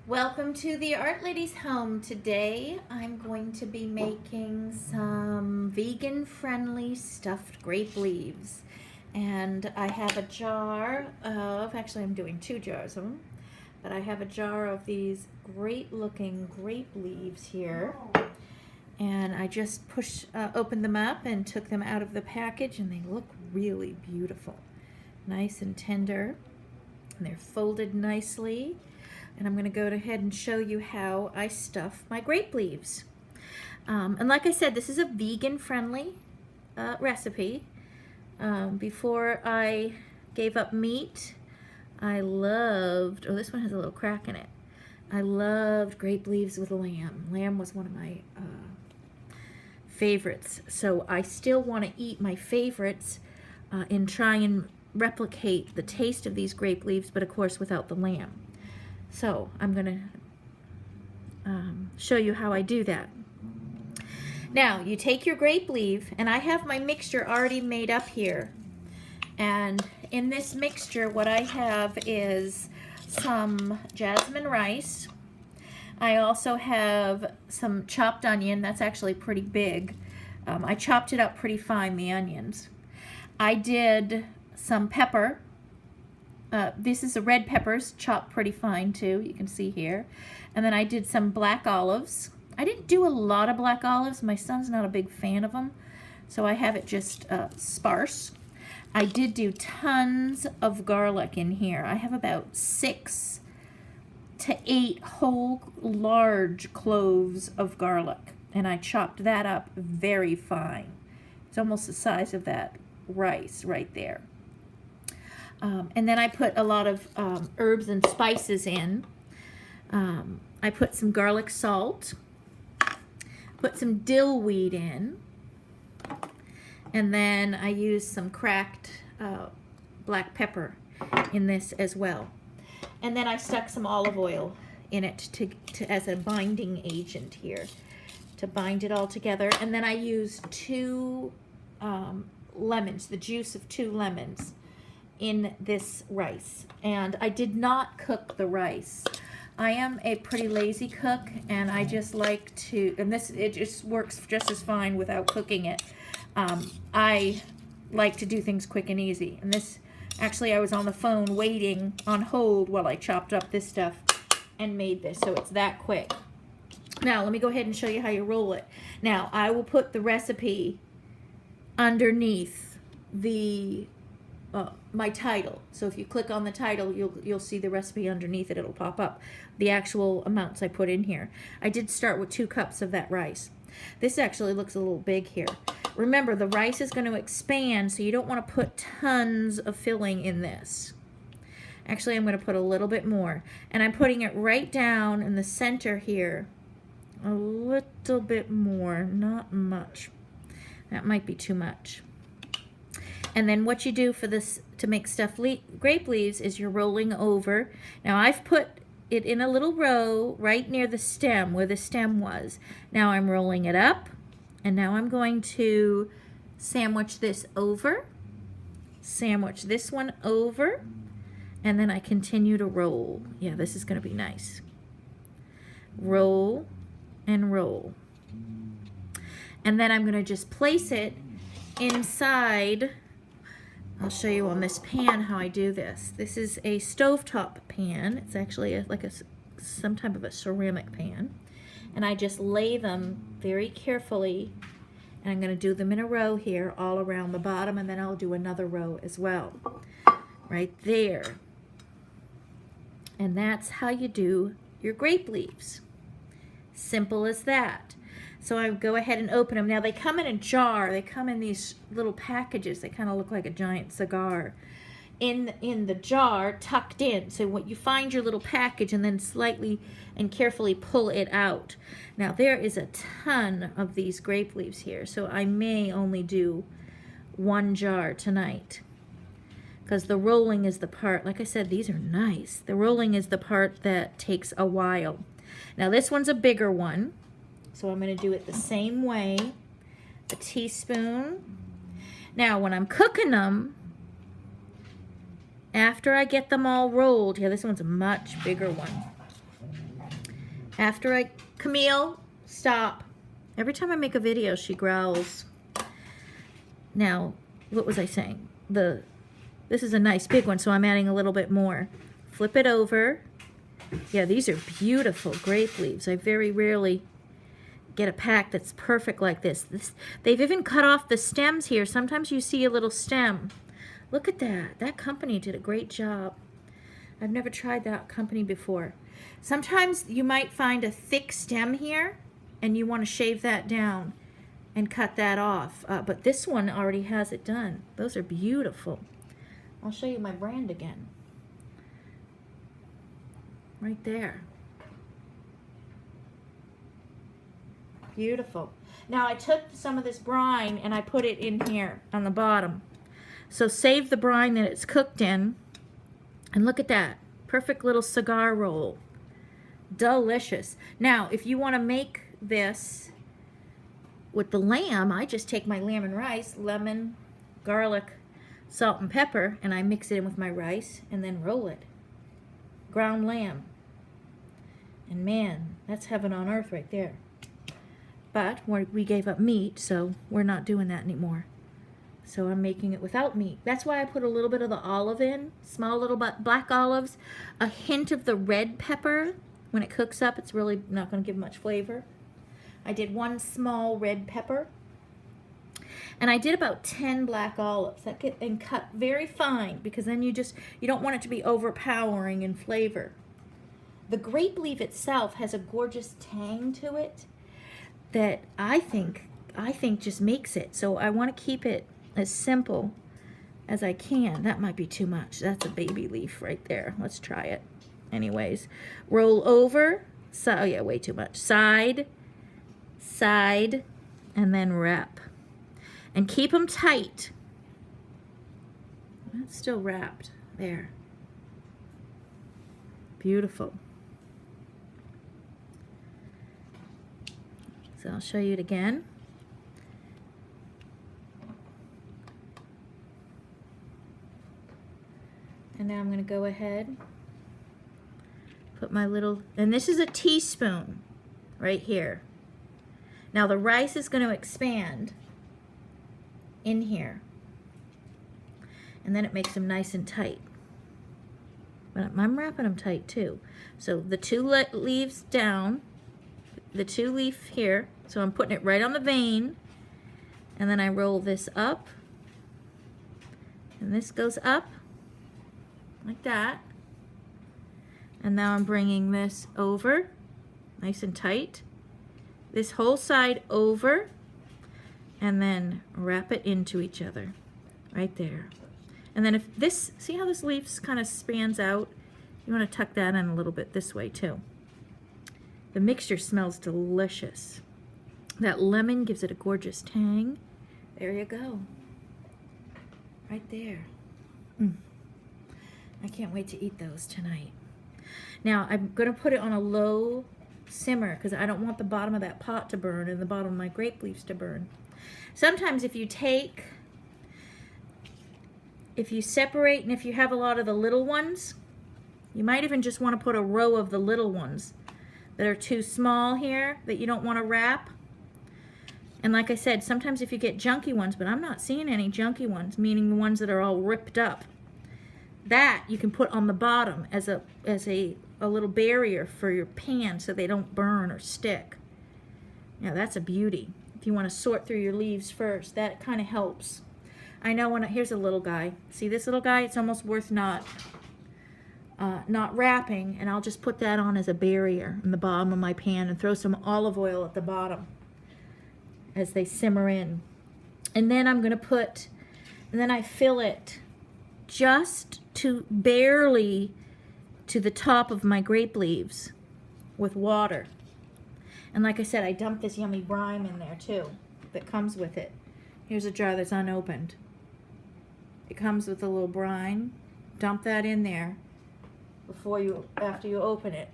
Welcome to the Art Lady's home. Today I'm going to be making some vegan-friendly stuffed grape leaves. And I have a jar of, actually I'm doing 2 jars of them, but I have a jar of these great-looking grape leaves here. And I just opened them up and took them out of the package, and they look really beautiful. Nice and tender, and they're folded nicely. And I'm going to go ahead and show you how I stuff my grape leaves. And like I said, this is a vegan-friendly recipe. Before I gave up meat, I loved, oh, this one has a little crack in it. I loved grape leaves with lamb. Lamb was one of my favorites. So I still want to eat my favorites and try and replicate the taste of these grape leaves, but of course without the lamb. So I'm going to show you how I do that. Now you take your grape leaf, and I have my mixture already made up here. And in this mixture what I have is some jasmine rice. I also have some chopped onion. That's actually pretty big. I chopped it up pretty fine, the onions. I did some pepper. This is the red peppers, chopped pretty fine too, you can see here. And then I did some black olives. I didn't do a lot of black olives. My son's not a big fan of them, so I have it just sparse. I did do tons of garlic in here. I have about 6 to 8 whole large cloves of garlic, and I chopped that up very fine. It's almost the size of that rice right there. And then I put a lot of herbs and spices in. I put some garlic salt, put some dill weed in, and then I used some cracked black pepper in this as well. And then I stuck some olive oil in it as a binding agent here to bind it all together. And then I used 2 lemons, the juice of 2 lemons, in this rice. And I did not cook the rice. I am a pretty lazy cook, and I just like to, and it just works just as fine without cooking it. I like to do things quick and easy. And this, actually I was on the phone waiting on hold while I chopped up this stuff and made this, so it's that quick. Now let me go ahead and show you how you roll it. Now I will put the recipe underneath the my title. So if you click on the title, you'll see the recipe underneath it. It'll pop up the actual amounts I put in here. I did start with 2 cups of that rice. This actually looks a little big here. Remember, the rice is going to expand, so you don't want to put tons of filling in this. Actually, I'm going to put a little bit more, and I'm putting it right down in the center here. A little bit more, not much. That might be too much. And then what you do for this to make stuffed grape leaves is you're rolling over. Now I've put it in a little row right near the stem, where the stem was. Now I'm rolling it up, and now I'm going to sandwich this over, sandwich this one over, and then I continue to roll. Yeah, this is going to be nice. Roll and roll. And then I'm going to just place it inside. I'll show you on this pan how I do this. This is a stovetop pan. It's actually some type of a ceramic pan. And I just lay them very carefully. And I'm going to do them in a row here all around the bottom, and then I'll do another row as well. Right there. And that's how you do your grape leaves. Simple as that. So I go ahead and open them. Now they come in a jar. They come in these little packages. They kind of look like a giant cigar. In the jar, tucked in. So what you find your little package and then slightly and carefully pull it out. Now there is a ton of these grape leaves here. So I may only do 1 jar tonight, because the rolling is the part, like I said, these are nice. The rolling is the part that takes a while. Now this one's a bigger one. So I'm going to do it the same way, a teaspoon. Now when I'm cooking them, after I get them all rolled, yeah, this one's a much bigger one. After Camille, stop. Every time I make a video, she growls. Now, what was I saying? This is a nice big one, so I'm adding a little bit more. Flip it over. Yeah, these are beautiful grape leaves. I very rarely get a pack that's perfect like this. They've even cut off the stems here. Sometimes you see a little stem. Look at that. That company did a great job. I've never tried that company before. Sometimes you might find a thick stem here and you want to shave that down and cut that off. But this one already has it done. Those are beautiful. I'll show you my brand again. Right there. Beautiful. Now I took some of this brine and I put it in here on the bottom. So save the brine that it's cooked in. And look at that. Perfect little cigar roll. Delicious. Now, if you want to make this with the lamb, I just take my lamb and rice, lemon, garlic, salt and pepper, and I mix it in with my rice and then roll it. Ground lamb. And man, that's heaven on earth right there. But we gave up meat, so we're not doing that anymore. So I'm making it without meat. That's why I put a little bit of the olive in, small little black olives, a hint of the red pepper. When it cooks up, it's really not going to give much flavor. I did 1 small red pepper. And I did about 10 black olives. That get and cut very fine because then you don't want it to be overpowering in flavor. The grape leaf itself has a gorgeous tang to it that I think just makes it. So I want to keep it as simple as I can. That might be too much. That's a baby leaf right there. Let's try it. Anyways, roll over. So, oh yeah, way too much. Side, side, and then wrap. And keep them tight. That's still wrapped. There. Beautiful. So I'll show you it again. And now I'm going to go ahead, put my little, and this is a teaspoon right here. Now the rice is going to expand in here. And then it makes them nice and tight. But I'm wrapping them tight too. So the 2 leaves down, the 2 leaf here. So I'm putting it right on the vein. And then I roll this up. And this goes up like that. And now I'm bringing this over, nice and tight. This whole side over. And then wrap it into each other, right there. And then if this, see how this leaf kind of spans out? You want to tuck that in a little bit this way too. The mixture smells delicious. That lemon gives it a gorgeous tang. There you go. Right there. I can't wait to eat those tonight. Now I'm going to put it on a low simmer because I don't want the bottom of that pot to burn and the bottom of my grape leaves to burn. Sometimes if you separate and if you have a lot of the little ones, you might even just want to put a row of the little ones that are too small here that you don't want to wrap. And like I said, sometimes if you get junky ones, but I'm not seeing any junky ones, meaning the ones that are all ripped up, that you can put on the bottom as a little barrier for your pan so they don't burn or stick. Now that's a beauty. If you want to sort through your leaves first, that kind of helps. I know here's a little guy. See this little guy? It's almost worth not wrapping, and I'll just put that on as a barrier in the bottom of my pan and throw some olive oil at the bottom as they simmer in. And then I'm going to and then I fill it just to barely to the top of my grape leaves with water. And like I said, I dumped this yummy brine in there too that comes with it. Here's a jar that's unopened. It comes with a little brine. Dump that in there after you open it.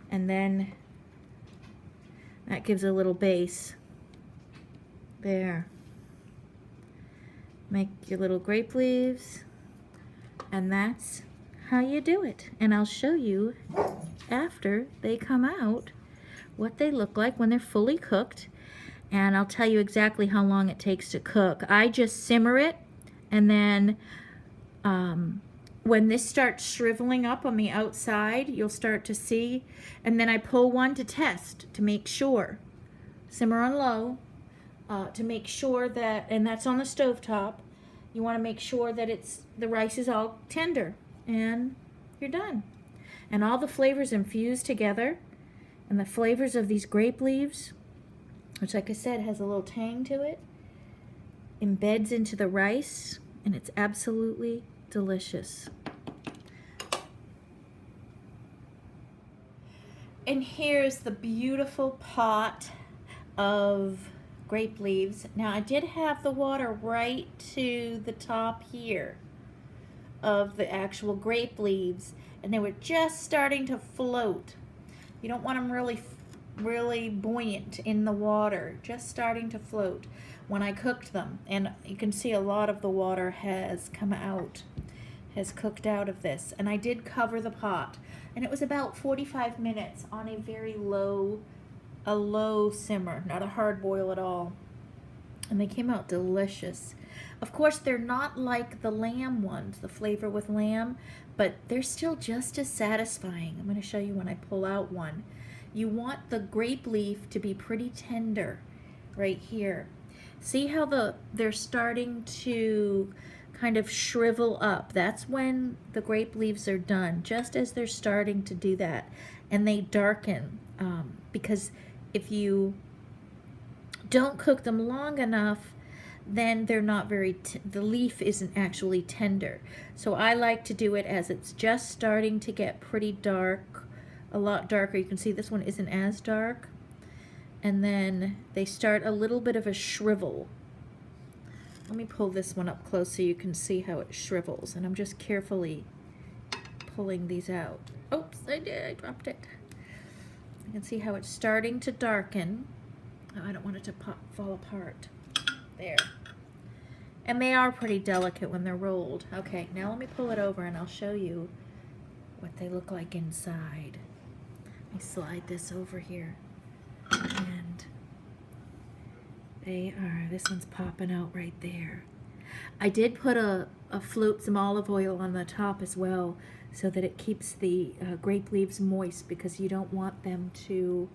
And then that gives a little base. There. Make your little grape leaves. And that's how you do it. And I'll show you after they come out what they look like when they're fully cooked. And I'll tell you exactly how long it takes to cook. I just simmer it, and then when this starts shriveling up on the outside, you'll start to see, and then I pull one to test to make sure. Simmer on low to make sure that, and that's on the stovetop. You want to make sure that the rice is all tender, and you're done. And all the flavors infuse together, and the flavors of these grape leaves, which, like I said, has a little tang to it, embeds into the rice, and it's absolutely delicious. And here's the beautiful pot of grape leaves. Now, I did have the water right to the top here of the actual grape leaves, and they were just starting to float. You don't want them really buoyant in the water, just starting to float when I cooked them. And you can see a lot of the water has come out, has cooked out of this. And I did cover the pot, and it was about 45 minutes on a very low simmer, not a hard boil at all. And they came out delicious. Of course, they're not like the lamb ones, the flavor with lamb, but they're still just as satisfying. I'm going to show you when I pull out one. You want the grape leaf to be pretty tender right here. See how they're starting to kind of shrivel up. That's when the grape leaves are done, just as they're starting to do that. And they darken because if you don't cook them long enough, then they're not the leaf isn't actually tender. So I like to do it as it's just starting to get pretty dark, a lot darker. You can see this one isn't as dark. And then they start a little bit of a shrivel. Let me pull this one up close so you can see how it shrivels. And I'm just carefully pulling these out. Oops, I dropped it. You can see how it's starting to darken. Oh, I don't want it to fall apart. There. And they are pretty delicate when they're rolled. Okay, now let me pull it over and I'll show you what they look like inside. Let me slide this over here. And this one's popping out right there. I did put float some olive oil on the top as well, so that it keeps the grape leaves moist, because you don't want them to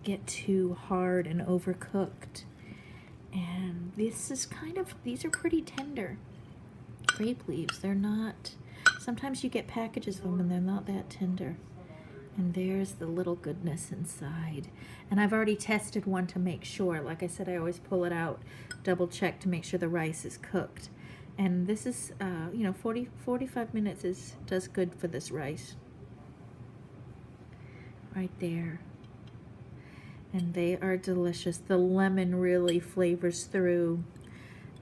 get too hard and overcooked. And these are pretty tender grape leaves. They're not, sometimes you get packages of them and they're not that tender. And there's the little goodness inside. And I've already tested one to make sure. Like I said, I always pull it out, double check to make sure the rice is cooked. And this is, 45 minutes does good for this rice. Right there. And they are delicious. The lemon really flavors through,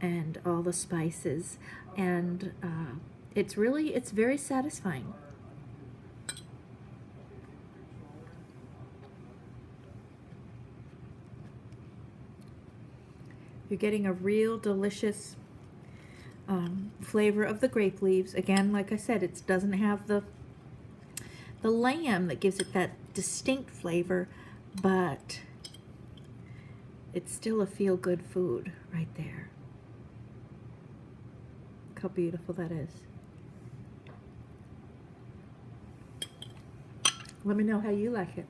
and all the spices. And it's very satisfying. You're getting a real delicious flavor of the grape leaves. Again, like I said, it doesn't have the lamb that gives it that distinct flavor, but it's still a feel-good food right there. Look how beautiful that is. Let me know how you like it.